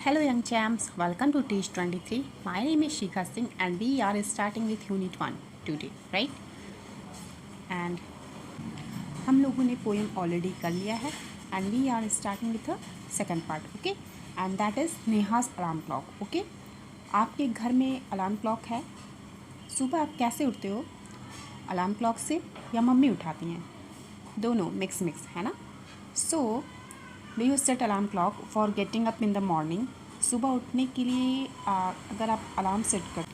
Hello young champs, welcome to Teach 23. My name is Shikha Singh and we are starting with Unit 1 today, right? And हम लोगों ने poem already कर लिया है and we are starting with the second part, okay? And that is नेहा's alarm clock, okay? आपके घर में alarm clock है? सुबह आप कैसे उठते हो? अलार्म क्लॉक से या मम्मी उठाती हैं? दोनों मिक्स है ना? So do you set alarm clock for getting up in the morning? सुबह उठने के लिए अगर आप अलार्म सेट कर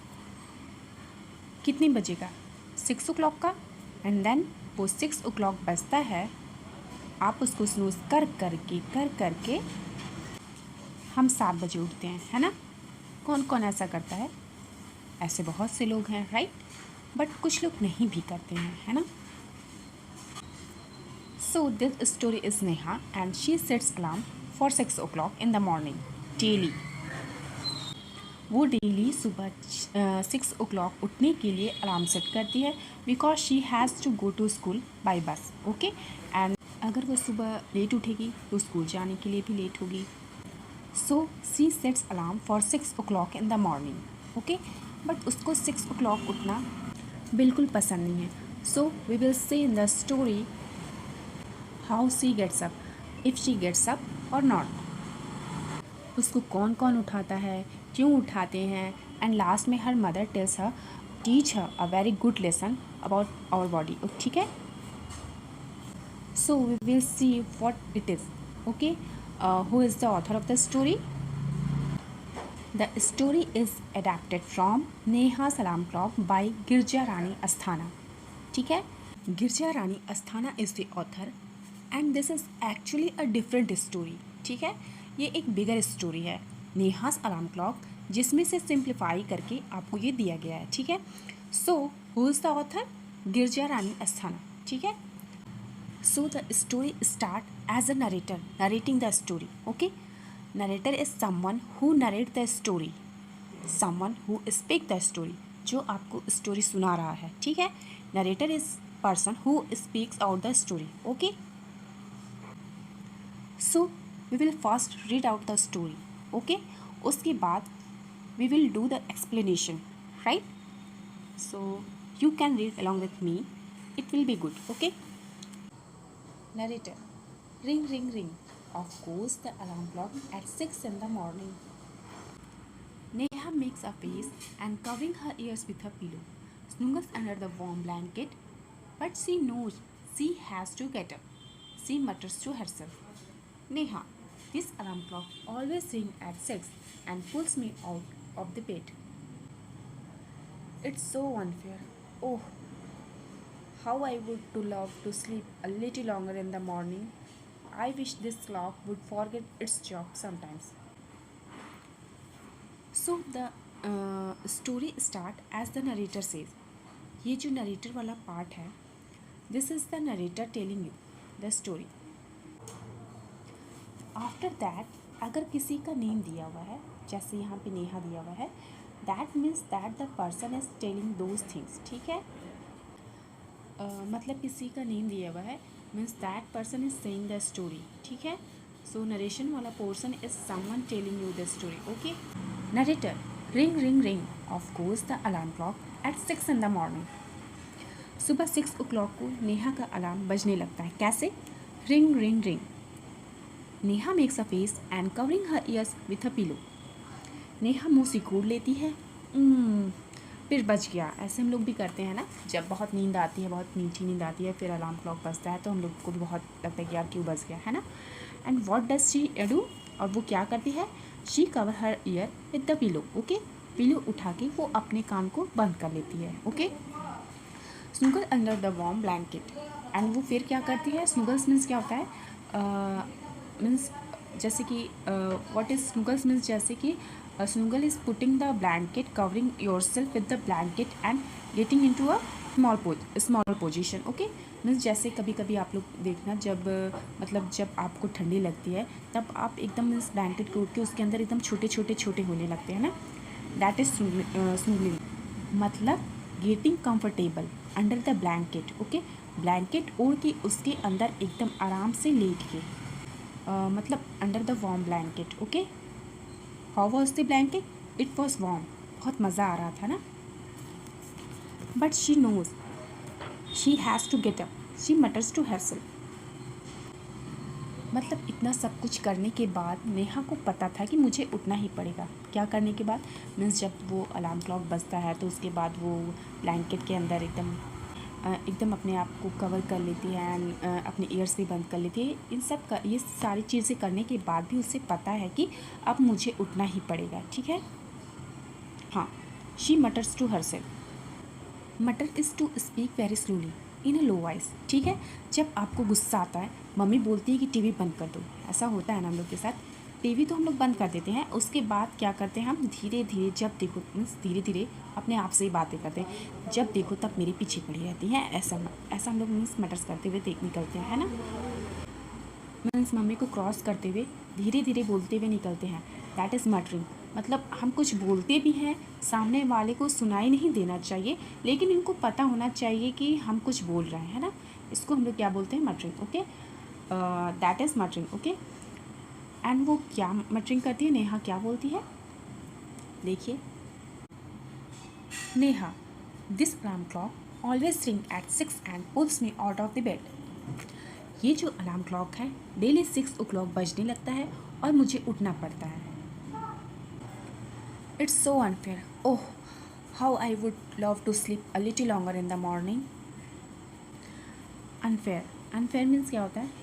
कितने बजे का? 6 o'clock का। एंड देन वो 6 o'clock बजता है, आप उसको स्नूज कर करके हम 7 बजे उठते हैं, है ना? कौन कौन ऐसा करता है? ऐसे बहुत से लोग हैं, राइट? बट कुछ लोग नहीं भी करते हैं, है ना? So this story is Neha and she sets alarm for 6 o'clock in the morning daily. वो डेली सुबह 6 o'clock उठने के लिए अलार्म सेट करती है because she has to go to school by bus, okay? And अगर वो सुबह लेट उठेगी तो स्कूल जाने के लिए भी लेट होगी. So she sets alarm for 6 o'clock in the morning, okay? But उसको 6 o'clock उठना बिल्कुल पसंद नहीं है. So we will see in the story how she gets up, if she gets up or not. उसको कौन कौन उठाता है, क्यों उठाते हैं, एंड लास्ट में her mother tells her teach her a very good lesson about our body, ठीक है? So we will see what it is, okay? Who is the author of the story? The story is adapted from Neha's alarm clock by Girija Rani Asthana, ठीक है? Girija Rani Asthana is the author and this is actually a different story, ठीक है? ये एक बिगर story है, नेहा's alarm clock, जिसमें से simplify करके आपको ये दिया गया है, ठीक है? So who is the author? Girija Rani Asthana, ठीक है? So the story start as a narrator narrating the story, okay? Narrator is someone who narrate the story, someone who speak the story, जो आपको स्टोरी सुना रहा है, ठीक है? Narrator is person who speaks out the story, okay? So we will first read out the story, okay? उसके बाद we will do the explanation, right? So you can read along with me, it will be good, okay? Narrator. Ring, ring, ring. Off goes the alarm clock at 6 in the morning. Neha makes a face and covering her ears with a pillow, snuggles under the warm blanket, but she knows she has to get up. She mutters to herself, Neha, this alarm clock always rings at 6 and pulls me out of the bed. It's so unfair. Oh, how I would to love to sleep a little longer in the morning. I wish this clock would forget its job sometimes. So the story start as the narrator says. ये जो narrator वाला part है, this is the narrator telling you the story. After that अगर किसी का name दिया हुआ है, जैसे यहाँ पे नेहा दिया हुआ है, that means that the person is telling those things, ठीक है? मतलब किसी का नेम दिया हुआ है means that person is saying the story, ठीक है? सो नरेशन वाला person is someone telling you the story, okay? Narrator. Ring ring ring of course the alarm clock at 6 in the morning. सुबह 6 o'clock को नेहा का alarm बजने लगता है. कैसे? Ring ring ring. Neha makes a face and covering her years with a pillow. Neha मुँह सिकोड़ लेती है. फिर बज गया. ऐसे हम लोग भी करते हैं ना, जब बहुत नींद आती है, बहुत मीठी नींद आती है, फिर अलार्म क्लॉक बजता है तो हम लोग को भी बहुत लगता है कि यार क्यों बज गया, है ना? And what does she do? और वो क्या करती है? She cover her year with the pillow, okay? Pillow उठा के वो अपने कान को बंद कर लेती है, okay? Snuggle under the warm blanket. And वो फिर क्या करती है? स्नूगल्स मीन्स क्या होता है? मीन्स जैसे कि व्हाट इज स्नूगल्स मीन्स जैसे कि snuggle is putting the blanket, covering yourself with the blanket and getting into a small position, okay? Means जैसे कभी कभी आप लोग देखना, जब मतलब जब आपको ठंडी लगती है तब आप एकदम इस ब्लैंकेट को उठ के उसके अंदर एकदम छोटे होने लगते हैं ना, दैट इज स्नूगलिंग. मतलब getting comfortable under the blanket, okay? Blanket ओढ़ के उसके अंदर एकदम आराम से लेट के, मतलब under the warm blanket, okay? How was the blanket? It was warm. बहुत मज़ा आ रहा था ना। But she knows she has to get up, she mutters to herself. मतलब इतना सब कुछ करने के बाद नेहा को पता था कि मुझे उठना ही पड़ेगा। क्या करने के बाद? मीन्स जब वो अलार्म क्लॉक बजता है तो उसके बाद वो ब्लैंकेट के अंदर एकदम अपने आप को कवर कर लेती है एंड अपने ईयर्स भी बंद कर लेती है। ये सारी चीज़ें करने के बाद भी उसे पता है कि अब मुझे उठना ही पड़ेगा। ठीक है, हाँ। She mutters to herself. Mutter is to speak very slowly in a low voice. ठीक है, जब आपको गुस्सा आता है मम्मी बोलती है कि टीवी बंद कर दो। ऐसा होता है ना हम लोग के साथ। टीवी तो हम लोग बंद कर देते हैं, उसके बाद क्या करते हैं हम धीरे धीरे, जब देखो मीन्स धीरे धीरे अपने आप से ही बातें करते हैं। जब देखो तब मेरे पीछे पड़ी रहती हैं, ऐसा हम लोग मीन्स मटर्स करते हुए निकलते हैं, है ना। मीन्स मम्मी को क्रॉस करते हुए धीरे धीरे बोलते हुए निकलते हैं। That is muttering. मतलब हम कुछ बोलते भी हैं, सामने वाले को सुनाई नहीं देना चाहिए, लेकिन इनको पता होना चाहिए कि हम कुछ बोल रहे हैं, है ना। इसको हम लोग क्या बोलते हैं? Muttering. Okay, that is muttering. Okay, and वो क्या मटरिंग करती है? नेहा क्या बोलती है? देखिए, Neha, this alarm clock always ring at 6 and pulls me out of the bed. ये जो अलार्म क्लॉक है डेली 6 o'clock बजने लगता है और मुझे उठना पड़ता है। It's so unfair. Oh, how I would love to sleep a little longer in the morning. Unfair, unfair means क्या होता है?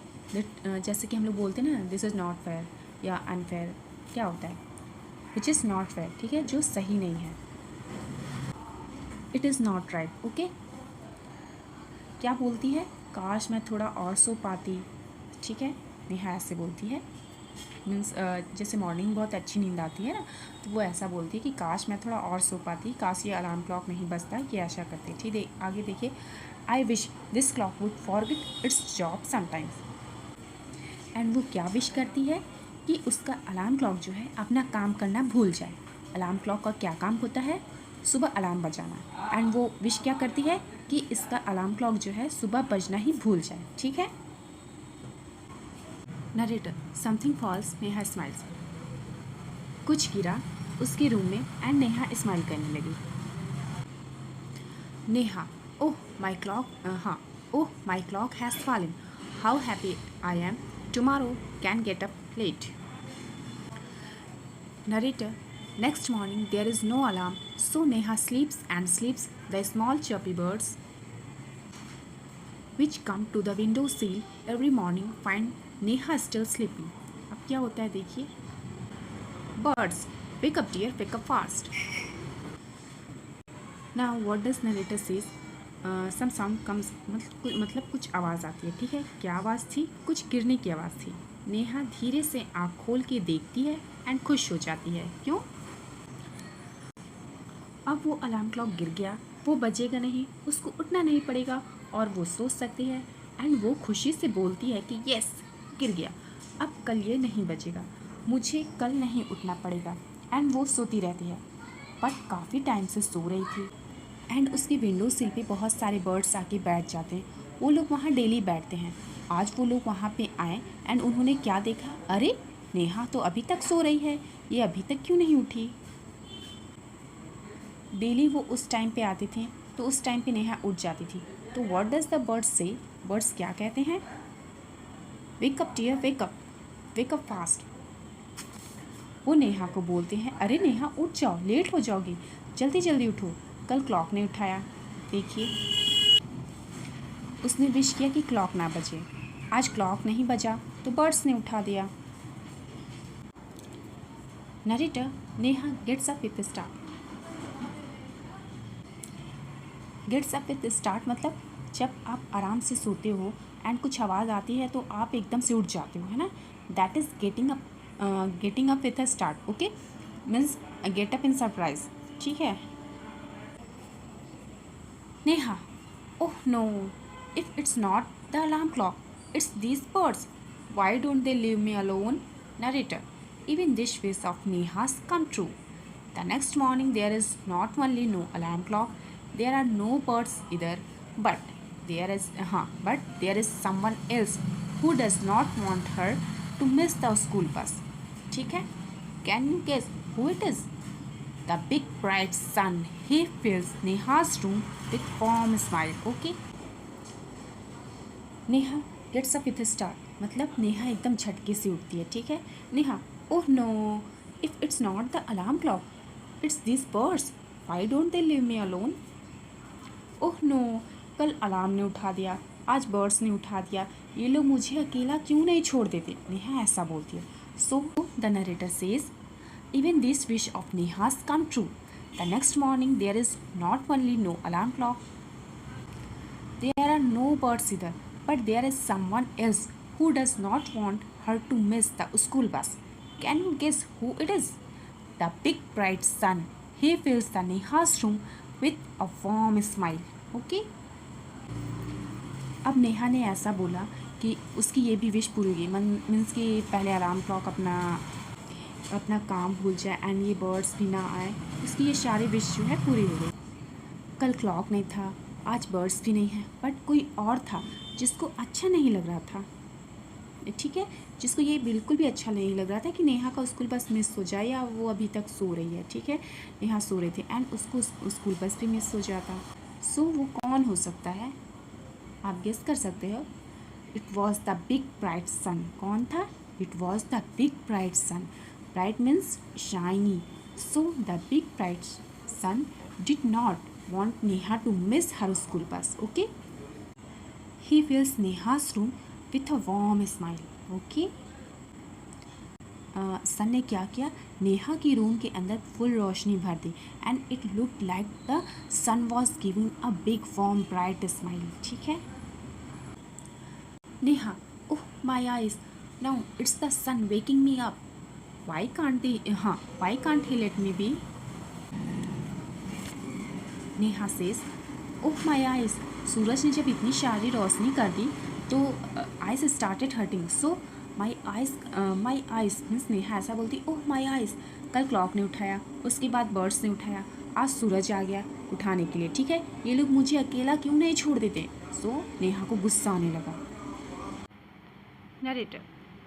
जैसे कि हम लोग बोलते हैं ना, दिस इज़ नॉट फेयर या अनफेयर। क्या होता है? Which is not fair. ठीक है, जो सही नहीं है। It is not right. Okay, क्या बोलती है? काश मैं थोड़ा और सो पाती। ठीक है, नेहा ऐसे बोलती है। मीन्स जैसे मॉर्निंग बहुत अच्छी नींद आती है ना, तो वो ऐसा बोलती है कि काश मैं थोड़ा और सो पाती, काश ये अलार्म क्लॉक नहीं बजता, ये ऐसा करती। ठीक है, आगे देखिए। I wish this clock would forget it's job sometimes. And वो क्या विश करती है? कि उसका अलार्म क्लॉक जो है अपना काम करना भूल जाए। अलार्म क्लॉक का क्या काम होता है? सुबह अलार्म बजाना। एंड वो विश क्या करती है? कि इसका अलार्म क्लॉक जो है सुबह बजना ही भूल जाए। ठीक है। Narrator, something false, Neha smiles. कुछ गिरा उसके रूम में एंड नेहा स्माइल करने लगी। नेहा, ओह माई क्लॉक, हाँ, oh my clock has fallen, how happy I am, tomorrow can get up late. Narrator, next morning there is no alarm, so Neha sleeps and sleeps. The small chirpy birds which come to the window sill every morning find Neha still sleeping. अब क्या होता है देखिए। Birds, wake up dear, wake up fast. Now what does narrator says? Some sound comes, मतलब कुछ आवाज़ आती है। ठीक है, क्या आवाज़ थी? कुछ गिरने की आवाज़ थी। नेहा धीरे से आँख खोल के देखती है एंड खुश हो जाती है। क्यों? अब वो अलार्म क्लॉक गिर गया, वो बजेगा नहीं, उसको उठना नहीं पड़ेगा और वो सोच सकती है। एंड वो खुशी से बोलती है कि यस, गिर गया, अब कल ये नहीं बजेगा, मुझे कल नहीं उठना पड़ेगा। एंड वो सोती रहती है, बट काफ़ी टाइम से सो रही थी। एंड उसकी विंडो सिल पे बहुत सारे बर्ड्स आके बैठ जाते हैं। वो लोग वहाँ डेली बैठते हैं। आज वो लोग वहाँ पे आए एंड उन्होंने क्या देखा? अरे, नेहा तो अभी तक सो रही है, ये अभी तक क्यों नहीं उठी? डेली वो उस टाइम पे आते थे, तो उस टाइम पे नेहा उठ जाती थी। तो what does the birds say? Birds क्या कहते हैं? Wake up dear, wake up fast. वो नेहा को बोलते हैं, अरे नेहा उठ जाओ, लेट हो जाओगी, जल्दी जल्दी उठो, कल क्लॉक ने उठाया। देखिए, उसने विश किया कि क्लॉक ना बजे। आज क्लॉक नहीं बजा तो बर्ड्स ने उठा दिया। Narrator, Neha gets up with start. Gets up with start मतलब जब आप आराम से सोते हो एंड कुछ आवाज़ आती है तो आप एकदम से उठ जाते हो, है ना। That is getting up with a start. Okay, means get up in surprise. ठीक है। Neha, oh no, if it's not the alarm clock, it's these birds, why don't they leave me alone. Narrator, even this wish of Neha's come true. The next morning there is not only no alarm clock, there are no birds either, but there is someone else who does not want her to miss the school bus. ठीक है, Can you guess who it is? The big bright sun. He fills Neha's room with warm smile. Okay. Neha gets up with start, मतलब नेहा एकदम झटके से उठती है. ठीक है. Neha, oh no, if it's not the alarm clock, it's this birds. Why don't they leave me alone? Oh no, कल alarm ने उठा दिया, आज बर्ड्स ने उठा दिया, ये लोग मुझे अकेला क्यों नहीं छोड़ देते. नेहा ऐसा बोलती है. So the narrator says, even this wish of Neha's come true. The next morning there is not only no alarm clock, there are no birds either, but there is someone else who does not want her to miss the school bus. Can you guess who it is? The big bright sun. He fills the Neha's room with a warm smile. Okay? अब नेहा ने ऐसा बोला कि उसकी ये भी wish पूरी हुई, मीन्स कि पहले अलार्म क्लॉक अपना काम भूल जाए एंड ये बर्ड्स भी ना आए. उसकी ये सारी विश जो है पूरी हो गई. कल क्लॉक नहीं था, आज बर्ड्स भी नहीं है, बट कोई और था जिसको अच्छा नहीं लग रहा था. ठीक है, जिसको ये बिल्कुल भी अच्छा नहीं लग रहा था कि नेहा का स्कूल बस मिस हो जाए या वो अभी तक सो रही है. ठीक है, नेहा सो रहे थे एंड उसको स्कूल बस भी मिस हो जाता. सो वो कौन हो सकता है, आप गेस कर सकते हो. It was the big bright sun. कौन था? It was the big bright sun. Bright means shiny. So the big bright sun did not want Neha to miss her school bus. Okay? He fills Neha's room with a warm smile. Okay? सन ने क्या किया, नेहा की room के अंदर full रोशनी भर दी and it look like the sun was giving a big warm bright smile. ठीक है. Neha, oh my eyes, now it's the sun waking me up. Why can't he let me be. Neha says, oh my eyes, सूरज ने जब इतनी सारी रोशनी कर दी तो eyes started hurting. So my eyes means Neha ऐसा बोलती, ओह माई आइज, कल क्लॉक ने उठाया, उसके बाद बर्ड्स ने उठाया, आज सूरज आ गया उठाने के लिए. ठीक है, ये लोग मुझे अकेला क्यों नहीं छोड़ देते. सो नेहा को गुस्सा आने लगा. Narrator,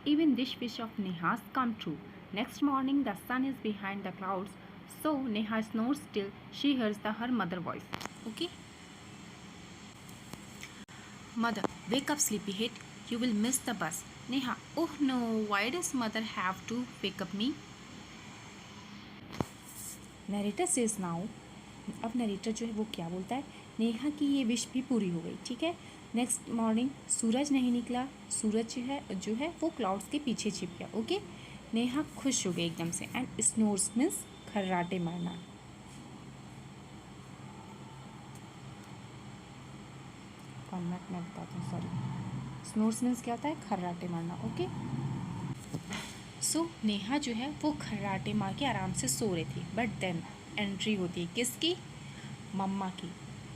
even this wish of Neha's come true. Next morning the sun is behind the clouds. So Neha snores till she hears her mother voice. Okay? Mother, wake up sleepyhead. You will miss the bus. Neha, oh no, why does mother have to wake up me? Narrator says now. अब narrator जो है वो क्या बोलता है, नेहा की ये wish भी पूरी हो गई. ठीक है. नेक्स्ट मॉर्निंग सूरज नहीं निकला, सूरज जो है वो क्लाउड्स के पीछे छिप गया. ओके. नेहा खुश हो गई एकदम से एंड स्नोर्स मीन्स खर्राटे मारना. फॉर्मेट मैं बताती हूँ, सॉरी. स्नोर्स मीन्स क्या होता है, खर्राटे मारना. ओके. सो नेहा जो है वो खर्राटे मार के आराम से सो रही थी, बट देन एंट्री होती है किसकी, मम्मा की.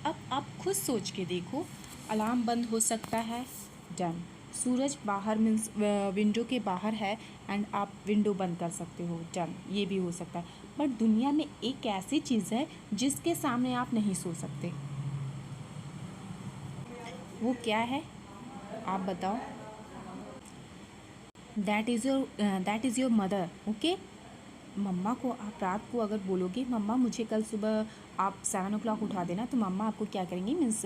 अब आप खुद सोच के देखो, अलार्म बंद हो सकता है, डन. सूरज बाहर मीन्स विंडो के बाहर है एंड आप विंडो बंद कर सकते हो, डन. ये भी हो सकता है. बट दुनिया में एक ऐसी चीज़ है जिसके सामने आप नहीं सो सकते. वो क्या है, आप बताओ. That is your mother. Okay. मम्मा को आप रात को अगर बोलोगे, मम्मा मुझे कल सुबह आप 7 o'clock उठा देना, तो मम्मा आपको क्या करेंगी, मीन्स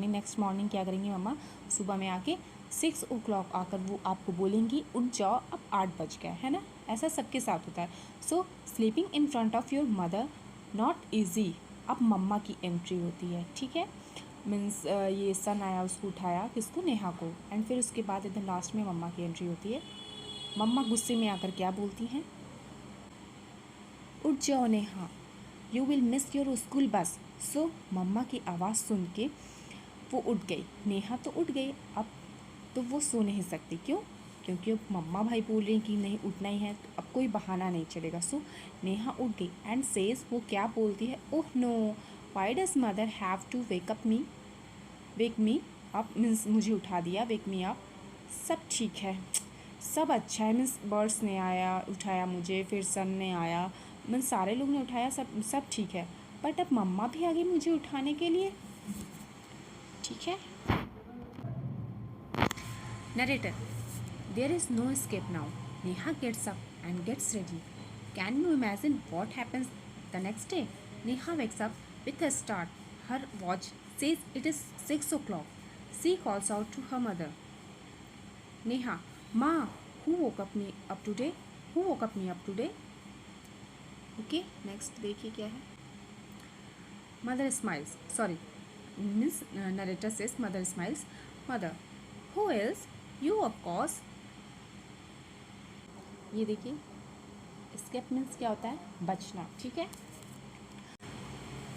नेक्स्ट मॉर्निंग क्या करेंगी मम्मा, सुबह में आके 6 o'clock आकर वो आपको बोलेंगी उठ जाओ अब 8 बज गए, है ना. ऐसा सबके साथ होता है. सो sleeping in front of your mother not easy. अब मम्मा की एंट्री होती है. ठीक है. मीन्स ये सन आया, उसको उठाया, किसको, नेहा को, एंड फिर उसके बाद एकदम लास्ट में मम्मा की एंट्री होती है. मम्मा गुस्से में आकर क्या बोलती हैं, उठ जाओ Neha, you will miss your school bus. So मम्मा की आवाज़ सुन के वो उठ गई. नेहा तो उठ गई, अब तो वो सो नहीं सकती. क्यों? क्योंकि अब मम्मा भाई बोल रही हैं कि नहीं उठना ही है, तो अब कोई बहाना नहीं चलेगा. सो नेहा उठ गई एंड सेज, वो क्या बोलती है, oh no, why does mother have to wake me up means मुझे उठा दिया, वेक मी अप. सब ठीक है, सब अच्छा है, मीन्स बर्ड्स ने आया उठाया मुझे, फिर सन ने आया, मीन्स सारे लोग ने उठाया, सब ठीक है. बट अब मम्मा भी आ गई मुझे उठाने के लिए. ठीक है. Narrator, there is no escape now. Neha gets up and gets ready. Can you imagine what happens the next day? Neha wakes up with a start. Her watch says it is 6 o'clock. She calls out to her mother. Neha, Ma, who woke up me up today? Who woke up me up today? Okay, next देखिए क्या है. Mother smiles. Sorry, means narrator says mother smiles. Mother, who else? You of course. ये देखिए, escape means क्या होता है? बचना. ठीक है.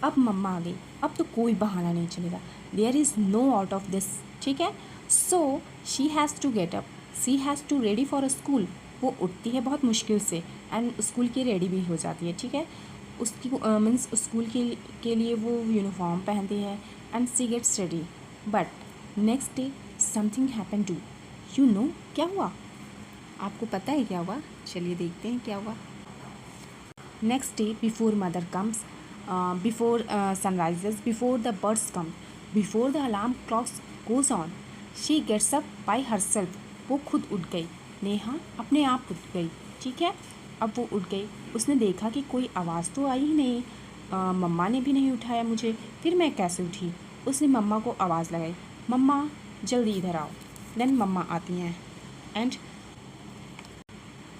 अब मम्मा आ गई. अब तो कोई बहाना नहीं चलेगा. There is no out of this. ठीक है. So she has to get up. She has to ready for a school. वो उठती है बहुत मुश्किल से एंड स्कूल की रेडी भी हो जाती है. ठीक है. उसकी मीन्स स्कूल के लिए वो यूनिफॉर्म पहनती है and she gets ready. But next day something happen to. You know क्या हुआ? आपको पता है क्या हुआ? चलिए देखते हैं क्या हुआ. Next day before mother comes, before sun rises, before the birds come, before the alarm clocks goes on, she gets up by herself. वो खुद उठ गई. नेहा अपने आप उठ गई. ठीक है. अब वो उठ गई. उसने देखा कि कोई आवाज़ तो आई ही नहीं. मम्मा ने भी नहीं उठाया मुझे. फिर मैं कैसे उठी? उसने मम्मा को आवाज़ लगाई. मम्मा जल्दी इधर आओ. देन मम्मा आती हैं एंड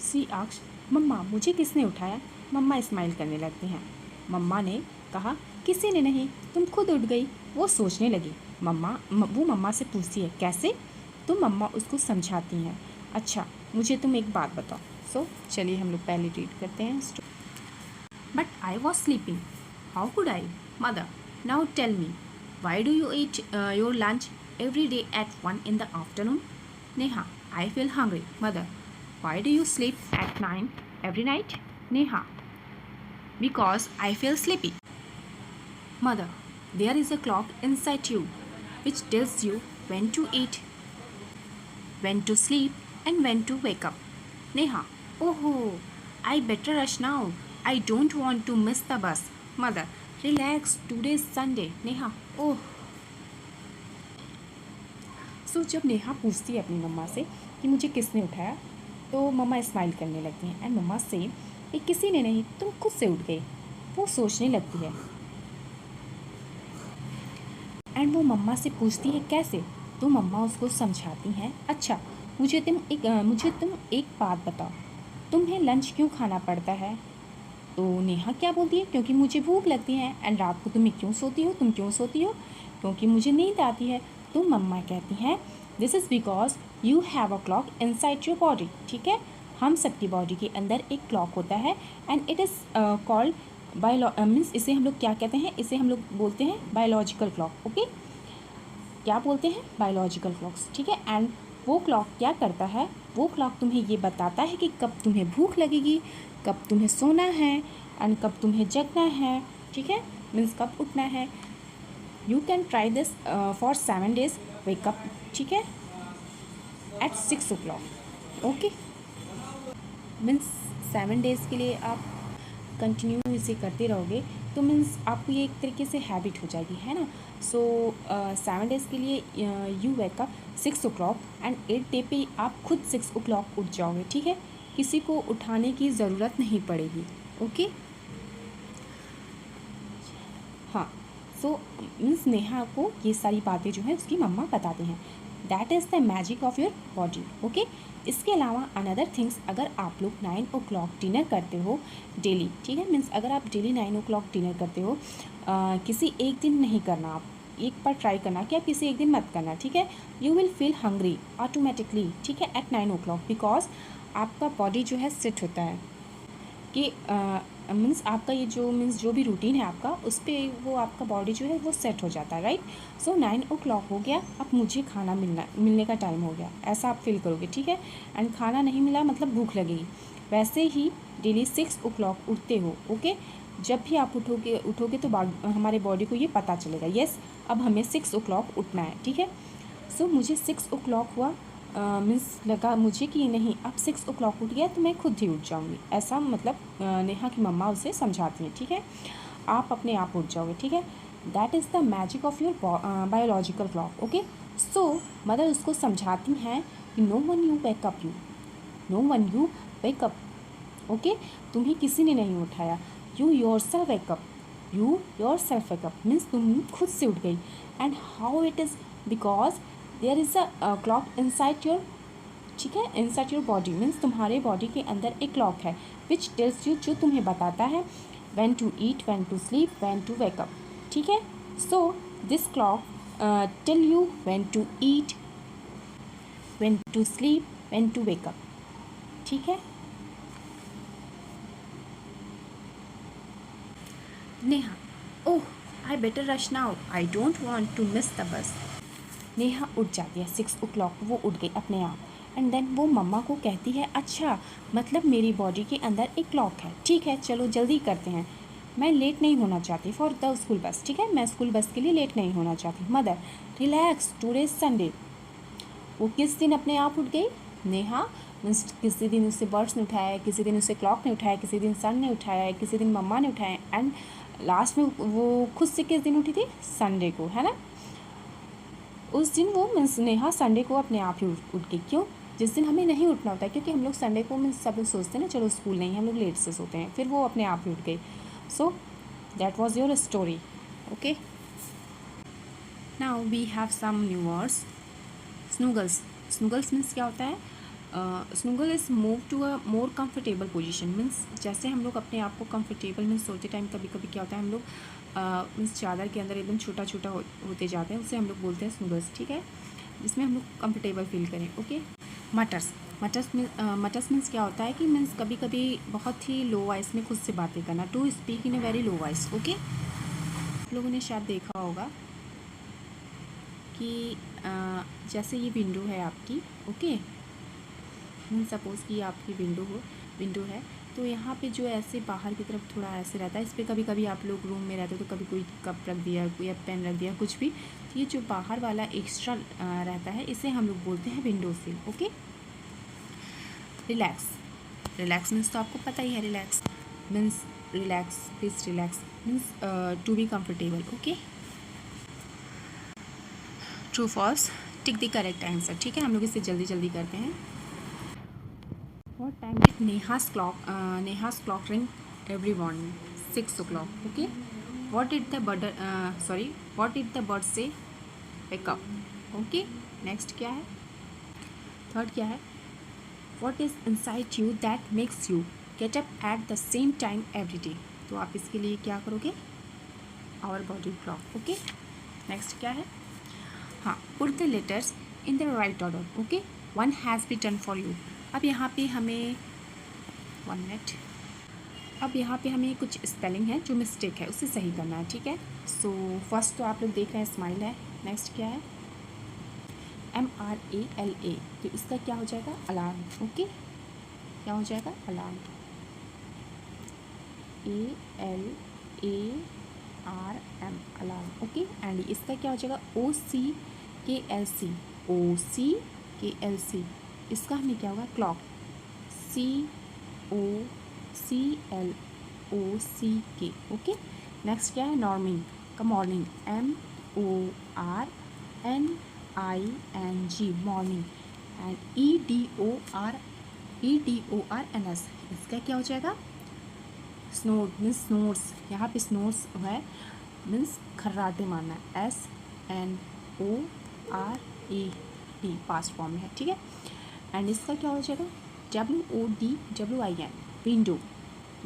सी आस्क्स, मम्मा मुझे किसने उठाया? मम्मा स्माइल करने लगती हैं. मम्मा ने कहा, किसी ने नहीं, तुम खुद उठ गई. वो सोचने लगी. वो मम्मा से पूछती है कैसे? तो मम्मा उसको समझाती हैं. अच्छा मुझे तुम एक बात बताओ. सो चलिए हम लोग पहले रीड करते हैं. But I was sleeping. How could I? Mother now tell me, why do you eat your lunch every day at 1 in the afternoon? Neha, I feel hungry. Mother, why do you sleep at 9 every night? Neha, because I feel sleepy. Mother, there is a clock inside you which tells you when to eat, when to sleep, and when to wake up. Neha, oh, I better rush now. I don't want to miss the bus. Mother, relax, today is Sunday. Neha, oh. So जब नेहा पूछती है अपनी मम्मा से कि मुझे किसने उठाया, तो मम्मा स्माइल करने लगती हैं एंड मम्मा से ये किसी ने नहीं, तुम खुद से उठ गई. वो सोचने लगती है एंड वो मम्मा से पूछती है कैसे? तो मम्मा उसको समझाती हैं. अच्छा मुझे तुम एक बात बताओ, तुम्हें लंच क्यों खाना पड़ता है? तो नेहा क्या बोलती है, क्योंकि मुझे भूख लगती है. एंड रात को तुम क्यों सोती हो? क्योंकि मुझे नींद आती है. तो मम्मा कहती हैं this is because you have a clock inside your body. ठीक है. हम सबकी बॉडी के अंदर एक क्लॉक होता है and it is called means इसे हम लोग क्या कहते हैं? इसे हम लोग बोलते हैं बायोलॉजिकल क्लॉक. ओके. क्या बोलते हैं? Biological clocks. ठीक है. एंड वो क्लॉक क्या करता है? वो क्लॉक तुम्हें ये बताता है कि कब तुम्हें भूख लगेगी, कब तुम्हें सोना है एंड कब तुम्हें जगना है. ठीक है. मीन्स कब उठना है. You can try this for 7 days. Wake up. ठीक है. Eight 6 o'clock. Okay. Means 7 days के लिए आप कंटिन्यू इसे करते रहोगे तो मीन्स आपको ये एक तरीके से हैबिट हो जाएगी, है ना. सो 7 days के लिए you wake up 6 o'clock and 8 day पे आप खुद 6 o'clock उठ जाओगे. ठीक है. किसी को उठाने की ज़रूरत नहीं पड़ेगी. ओके. हाँ. सो मीन्स नेहा को ये सारी बातें जो है उसकी मम्मा बताते हैं. That is the magic of your body. Okay. इसके अलावा अनदर थिंग्स, अगर आप लोग 9 o'clock डिनर करते हो डेली. ठीक है. मीन्स अगर आप डेली 9 o'clock डिनर करते हो, किसी एक दिन नहीं करना. आप एक बार ट्राई करना कि आप किसी एक दिन मत करना. ठीक है. You will feel hungry automatically. ठीक है. एट 9 o'clock बिकॉज आपका बॉडी जो है सेट होता है कि मीन्स आपका ये जो भी रूटीन है आपका, उस पर वो आपका बॉडी जो है वो सेट हो जाता है. राइट. सो 9 o'clock हो गया, अब मुझे खाना मिलने का टाइम हो गया, ऐसा आप फील करोगे. ठीक है. एंड खाना नहीं मिला मतलब भूख लगेगी. वैसे ही डेली 6 o'clock उठते हो. ओके. जब भी आप उठोगे तो हमारे बॉडी को ये पता चलेगा यस अब हमें 6 o'clock उठना है. ठीक है. सो मुझे 6 o'clock हुआ, मीन्स लगा मुझे कि नहीं अब 6 o'clock उठ गया तो मैं खुद ही उठ जाऊँगी. ऐसा मतलब नेहा की मम्मा उसे समझाती हैं. ठीक है. आप अपने आप उठ जाओगे. ठीक है. That is the magic of your biological clock. Okay. So mother उसको समझाती हैं कि no one you wake up. Okay, तुम्हें किसी ने नहीं उठाया। You yourself wake up, you yourself wake up means तुम खुद से उठ गई। And how it is, because there is a clock inside your, ठीक है, इनसाइड योर बॉडी मीन्स तुम्हारे बॉडी के अंदर एक क्लॉक है विच टेल्स यू, जो तुम्हें बताता है when to eat, when to sleep, when to wake up, ठीक है। So this clock tell you when to eat, when to sleep, when to wake up, ठीक है। Neha, oh I better rush now, I don't want to miss the bus. Neha उठ जाती है, 6 o'clock वो उठ गई अपने आप। एंड देन वो मम्मा को कहती है, अच्छा मतलब मेरी बॉडी के अंदर एक क्लॉक है, ठीक है चलो जल्दी करते हैं, मैं लेट नहीं होना चाहती फॉर द स्कूल बस, ठीक है मैं स्कूल बस के लिए लेट नहीं होना चाहती। Mother, relax today Sunday. वो किस दिन अपने आप उठ गई? नेहा मीन्स किसी दिन उसे बर्ड्स ने उठाया है, किसी दिन उसे क्लॉक ने उठाया, किसी दिन सन ने उठाया है, किसी दिन मम्मा ने उठाया, एंड लास्ट में वो खुद से किस दिन उठी थी? संडे को, है ना। उस दिन वो मीन्स नेहा संडे को अपने आप ही उठ गई। क्यों? जिस दिन हमें नहीं उठना होता है, क्योंकि हम लोग संडे को मीन्स सब लोग सोचते हैं ना चलो स्कूल नहीं, हम लोग लेट से सोते हैं, फिर वो अपने आप ही उठ गई। So that was your story, okay. Now we have some new words. Snuggles, snuggles means क्या होता है? Snuggle is move to a more comfortable position means जैसे हम लोग अपने आप को कंफर्टेबल मीन्स सोते टाइम कभी कभी क्या होता है हम लोग मीन्स चादर के अंदर एकदम छोटा छोटा होते जाते हैं, उसे हम लोग बोलते हैं स्नूगल्स, ठीक है, जिसमें हम लोग कंफर्टेबल फील करें, ओके। मटर्स, मटर्स मीन्स क्या होता है कि मीन्स कभी कभी बहुत ही लो वॉइस में खुद से बातें करना, to speak in a very low voice, okay. लोगों ने शायद देखा होगा कि जैसे ये विंडो है आपकी, ओके, सपोज़ कि आपकी विंडो है, तो यहाँ पे जो ऐसे बाहर की तरफ थोड़ा ऐसे रहता है, इस पर कभी कभी आप लोग रूम में रहते हो तो कभी कोई कप रख दिया, कोई पेन रख दिया, कुछ भी, तो ये जो बाहर वाला एक्स्ट्रा रहता है इसे हम लोग बोलते हैं विंडो सिल, ओके। रिलैक्स, रिलैक्स मीन्स तो आपको पता ही है, relax means relax, please relax means to be comfortable, okay. True false, tick the correct answer, ठीक है, हम लोग इसे जल्दी जल्दी करते हैं। What time did Neha's clock ring every morning? 6 o'clock. Okay. What did the bird say? Wake up. Okay. Next क्या है? Third क्या है? What is inside you that makes you get up at the same time every day? तो आप इसके लिए क्या करोगे? Our body clock. Okay. Next क्या है? हाँ, put the letters in the right order. Okay. One has been done for you. अब यहाँ पे हमें 1 मिनट, अब यहाँ पे हमें कुछ स्पेलिंग है जो मिस्टेक है उसे सही करना है, ठीक है। सो फर्स्ट तो आप लोग देख रहे हैं स्माइल है, नेक्स्ट क्या है? MRALA, तो इसका क्या हो जाएगा? अलार्म, ओके, क्या हो जाएगा? Alarm. ALARM, alarm, okay. And इसका क्या हो जाएगा? OCKLC, इसका हमें क्या होगा? Clock, COCLOCK, okay. नेक्स्ट क्या है? नॉर्मिंग का morning, MORNING, morning. And EDORNS, इसका क्या हो जाएगा? स्नोर मीन्स स्नोर्स, यहाँ पे स्नोर्स है मीन्स खर्राटे मारना है, SNORED, पास्ट फॉर्म में है, ठीक है। एंड इसका क्या हो जाएगा? WODWIN, window,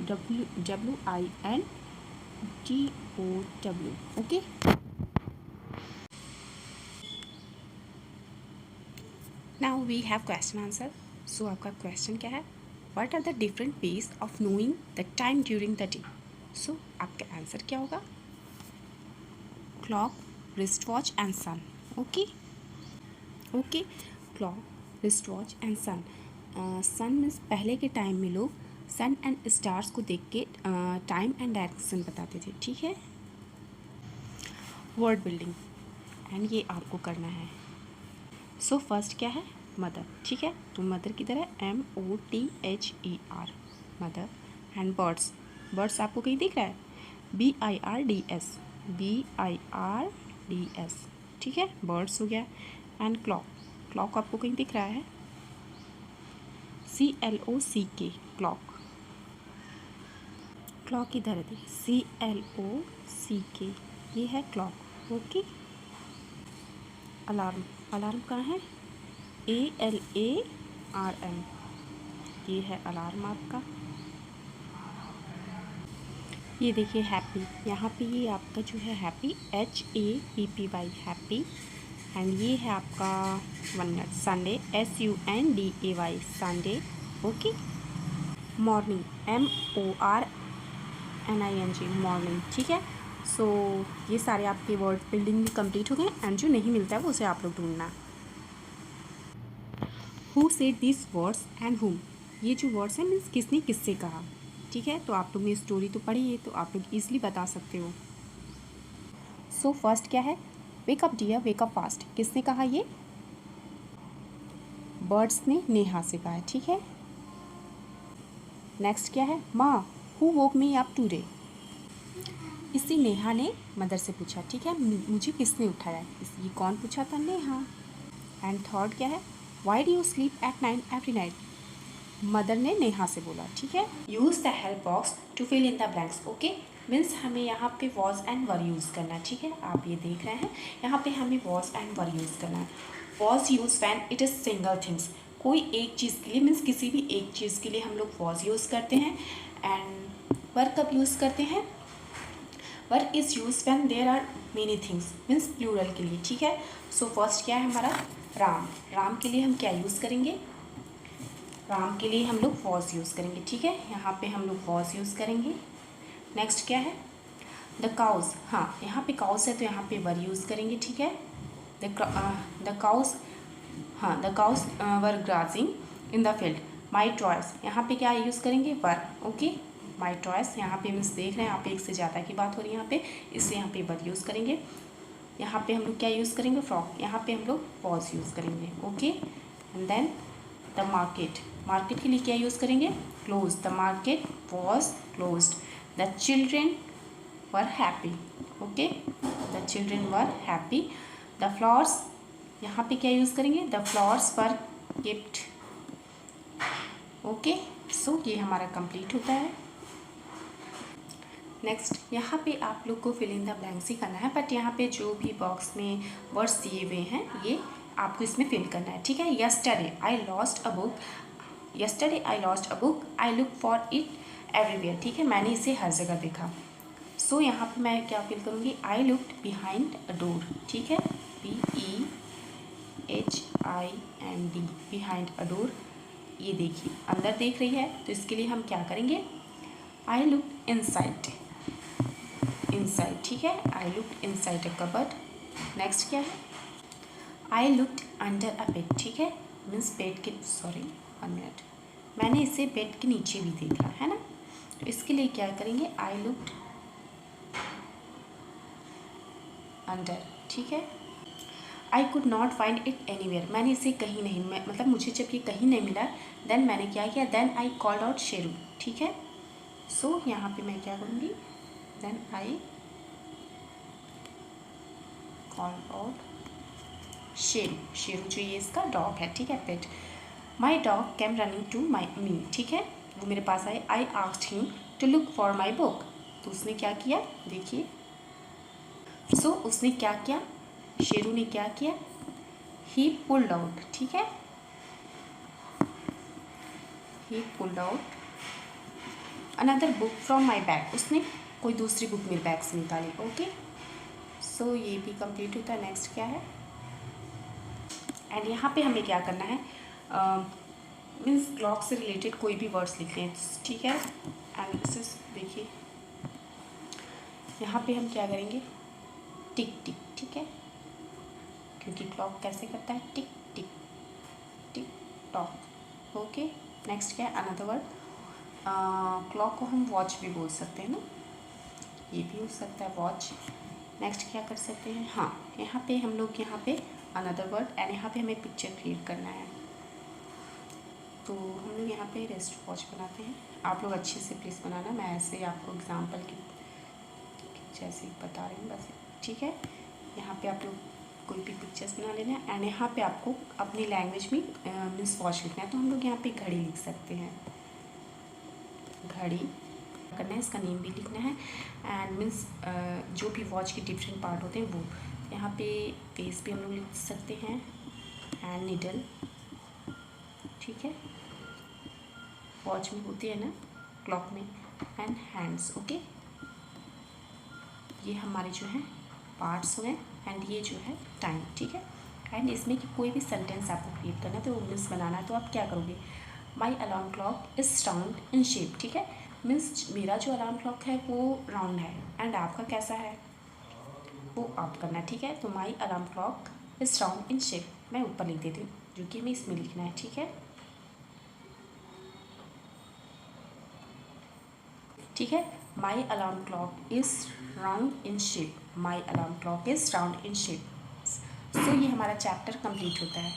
WINDOW, okay. Now we have question answer. सो आपका क्वेश्चन क्या है? What are the different ways of knowing the time during the day? So आपका आंसर क्या होगा? Clock, wrist watch and sun, okay, okay. Clock, wrist watch and sun. Sun means पहले के time में लोग सन एंड स्टार्स को देख के टाइम एंड डायरेक्शन बताते थे, ठीक है। वर्ड बिल्डिंग, एंड ये आपको करना है। सो फर्स्ट क्या है? मदर, ठीक है, तो मदर की तरह MOTHER, mother. And birds, birds आपको कहीं दिख रहा है? BIRDS, ठीक है, बर्ड्स हो गया। एंड क्लॉक, क्लॉक आपको कहीं दिख रहा है? CLOCK, clock. क्लॉक इधर है, CLOCK, ये है क्लॉक। ओके। अलार्म, अलार्म कहाँ है? ALARM, ये है अलार्म आपका। ये देखिए हैप्पी, यहाँ पे ये आपका जो है हैप्पी, HAPPY, हैप्पी। एंड ये है आपका 1 minute, Sunday, SUNDAY, Sunday. Okay. Morning, MORNING, morning. ठीक है। सो ये सारे आपके वर्ड बिल्डिंग कंप्लीट हो गए। एंड जो नहीं मिलता है वो उसे आप लोग ढूंढना। Who said this words and हुम, ये जो वर्ड्स हैं मीन्स किसने किससे कहा। ठीक है। तो आप लोग ने स्टोरी तो पढ़ी है तो आप लोग ईजिली बता सकते हो। सो फर्स्ट क्या है? वेकअप डियर, वेकअप फास्ट, किसने कहा? ये बर्ड्स ने नेहा से कहा है। ठीक है। नेक्स्ट क्या है? माँ, who woke me up today, इसी नेहा ने मदर से पूछा। ठीक है। मुझे किसने उठाया? ये कौन पूछा था? नेहा। एंड थर्ड क्या है? Why do you sleep at night every night, mother ने नेहा से बोला। ठीक है। Use the help box to fill in the blanks. Okay, means हमें यहाँ पे वॉज एंड वर यूज़ करना है। ठीक है। आप ये देख रहे हैं, यहाँ पे हमें वॉज एंड वर यूज़ करना है। Was use when it is single things, कोई एक चीज़ के लिए, मीन्स किसी भी एक चीज़ के लिए हम लोग वॉज यूज़ करते हैं। एंड वर कब यूज़ करते हैं? Were is use when there are many things, means plural के लिए। ठीक है। सो फर्स्ट क्या है हमारा? राम, राम के लिए हम क्या यूज़ करेंगे? राम के लिए हम लोग वॉज यूज़ करेंगे। ठीक है। यहाँ पे हम लोग वॉज यूज़ करेंगे। नेक्स्ट क्या है? द काउज, हाँ यहाँ पे काउज है तो यहाँ पे वर यूज़ करेंगे। ठीक है। द काउज, हाँ the cows were grazing in the field. My choice, यहाँ पे क्या यूज़ करेंगे? वर। ओके। माई चॉइस, यहाँ पे मीन्स देख रहे हैं यहाँ पे एक से ज़्यादा की बात हो रही है यहाँ पे, इसलिए यहाँ पे वर यूज़ करेंगे। यहाँ पे हम लोग क्या यूज़ करेंगे? फ्रॉक, यहाँ पे हम लोग वॉज यूज़ करेंगे। Okay. And then the market, market के लिए क्या यूज़ करेंगे? Close, the market was closed. The children were happy. Okay, the children were happy. The flowers, यहाँ पे क्या यूज़ करेंगे? The flowers were gift. Okay. So ये हमारा कंप्लीट होता है। नेक्स्ट यहाँ पे आप लोग को फिल इन द ब्लैंक्स ही करना है, बट यहाँ पे जो भी बॉक्स में वर्ड्स दिए हुए हैं ये आपको इसमें फिल करना है। ठीक है। Yesterday I lost a book, yesterday I lost a book, I look for it everywhere. ठीक है, मैंने इसे हर जगह देखा। सो यहाँ पे मैं क्या फिल करूँगी? I looked behind a door. ठीक है, BEHIND, बिहाइंड अ डोर। ये देखिए अंदर देख रही है तो इसके लिए हम क्या करेंगे? I looked inside, inside. ठीक है, I looked inside a cupboard. Next क्या है? I looked under a bed. ठीक है, मीन्स बेड के, सॉरी 1 मिनट, मैंने इसे बेड के नीचे भी देखा है ना, तो इसके लिए क्या करेंगे? I looked under. ठीक है। I could not find it anywhere, मैंने इसे कहीं नहीं, मतलब मुझे जब ये कहीं नहीं मिला, देन मैंने क्या किया? Then I called out Sheru. ठीक है। सो यहाँ पे मैं क्या करूँगी? Then I called out Sheru, Sheru जो ये इसका डॉग है। ठीक है, pet. My dog came running to my me. ठीक है, वो मेरे पास आए। I asked him to look for my book, तो उसने क्या किया? देखिए, सो उसने क्या किया? शेरू ने क्या किया? ही पुल्ड आउट। ठीक है, ही pulled out another book from my bag, उसने कोई दूसरी बुक मेरे बैग से निकाली। ओके। सो ये भी कंप्लीट होता है। नेक्स्ट क्या है? एंड यहाँ पे हमें क्या करना है? मीन्स क्लॉक से रिलेटेड कोई भी वर्ड्स लिख लें। ठीक है। एनालिसिस देखिए, यहाँ पे हम क्या करेंगे? टिक टिक। ठीक है, क्योंकि क्लॉक कैसे करता है? टिक टिक टिक टॉक। ओके। नेक्स्ट क्या है? अनदर वर्ड, क्लॉक को हम वॉच भी बोल सकते हैं ना, ये भी हो सकता है वॉच। नेक्स्ट क्या कर सकते हैं? हाँ, यहाँ पे हम लोग यहाँ पे अनदर वर्ड, एंड यहाँ पे हमें पिक्चर क्रिएट करना है, तो हम लोग यहाँ पे रेस्ट वॉच बनाते हैं। आप लोग अच्छे से प्लीज़ बनाना, मैं ऐसे आपको एग्जांपल की जैसे बता रही हूँ बस। ठीक है, यहाँ पे आप लोग कोई भी पिक्चर्स बना लेना है, एंड यहाँ पे आपको अपनी लैंग्वेज में मीन्स वॉच लिखना है, तो हम लोग यहाँ पे घड़ी लिख सकते हैं। घड़ी, करना है, इसका नेम भी लिखना है एंड मीन्स जो भी वॉच के डिफरेंट पार्ट होते हैं वो यहाँ पे फेस भी हम लोग लिख सकते हैं एंड निडल, ठीक है, वॉच में होती है ना, क्लॉक में, एंड हैंड्स। ओके, ये हमारे जो है पार्ट्स हुए एंड ये जो है टाइम, ठीक है। एंड इसमें कि कोई भी सेंटेंस आपको क्रिएट करना है तो मीन्स बनाना है तो आप क्या करोगे, माई alarm clock is round in shape, ठीक है, मीन्स मेरा जो अलार्म क्लॉक है वो राउंड है एंड आपका कैसा है वो आप करना है, ठीक है। तो माई alarm clock is round in shape मैं ऊपर लिख देती हूँ, जो कि हमें इसमें लिखना है, ठीक है, ठीक है। My alarm clock is round in shape, my alarm clock is round in shape. So ये हमारा चैप्टर कंप्लीट होता है।